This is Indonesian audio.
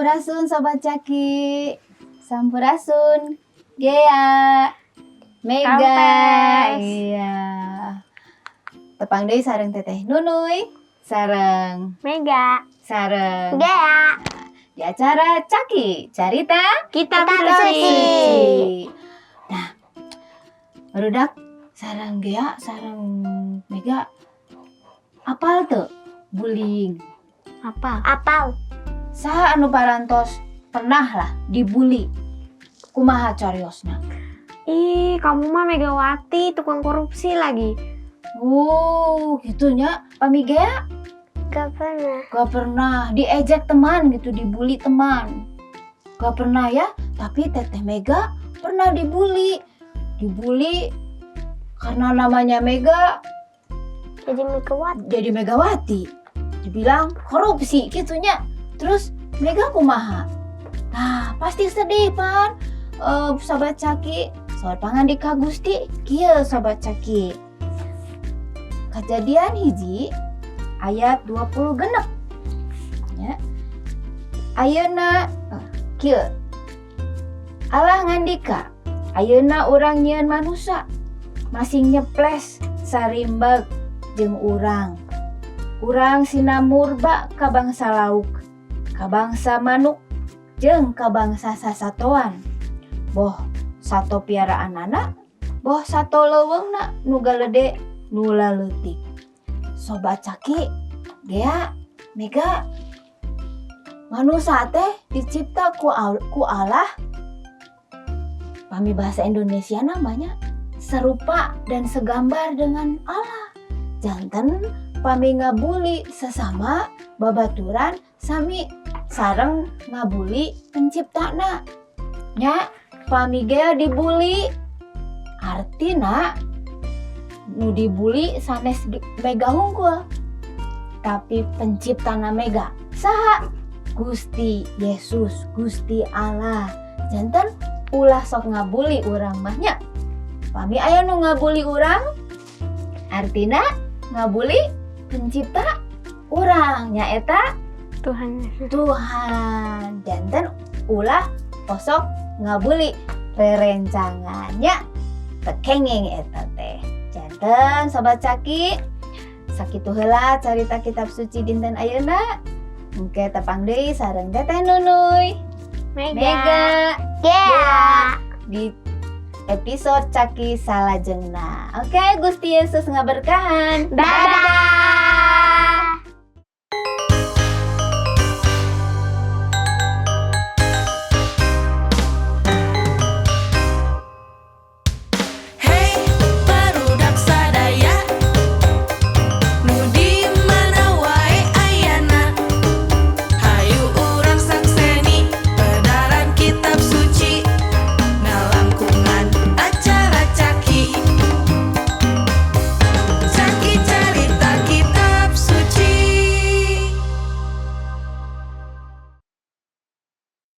Sampurasun Sobat Caki. Sampurasun Gea, Mega. Kampes. Iya. Tepang deui sareng Teteh Nunuy, sareng Mega. sareng Gea. di acara Caki Carita Kitab Kitab Suci. Suci. Nah, barudak sareng Gea, sareng Mega apal tuh bullying. Apal. Saha anu parantos pernah lah dibully. Kumaha cariosna? Ih, kamu mah Megawati, tukang korupsi lagi. Gitunya Pamigea Gak pernah. gak pernah diejek teman gitu, dibully teman. Gak pernah ya, tapi Teteh Mega pernah dibully. Dibully karena namanya Mega Jadi Megawati. jadi Megawati. Dibilang korupsi gitunya. Terus Mega kumaha? Nah, pasti sedih pan. Sobat Caki, soal pangandika Gusti, kieu Sobat Caki. Kejadian hiji ayat 20 genep. Ya. Ayeuna kieu. Allah ngandika, ayeuna urang nyieun manusia masing nyeples sarimbag jeung urang. Urang sinamurba ka bangsa lauk, ka bangsa manuk, jeung ka bangsa sasatoan. Boh sato piaraanana, boh sato leuweungna nu galede nu laleutik. Sobat Caki, Gea, Mega, manusia teh dicipta ku Allah. Pami bahasa Indonesia namanya serupa dan segambar dengan Allah. Janten pami ngabuli sesama babaturan sami sareng ngabuli penciptana. Nya pami Gea dibuli, artina nu dibuli sanes Mega hunggul. Tapi penciptana Mega saha? Gusti Yesus, Gusti Allah. Janten ulah sok ngabuli urang mah nya. Pami aya nu ngabuli urang, artina ngabuli pencipta urang nyaeta Tuhan. Janten ulah posok ngabuli rerencangannya tekenging eta teh. Janten Sobat Caki, sakitu heula carita kitab suci dinten ayeuna. Engke tepang deui sareng Teteh Nunuy, Mega, Gea. di episode Caki Salajengna. Oke, Gusti Yesus ngaberkahan. Dadah.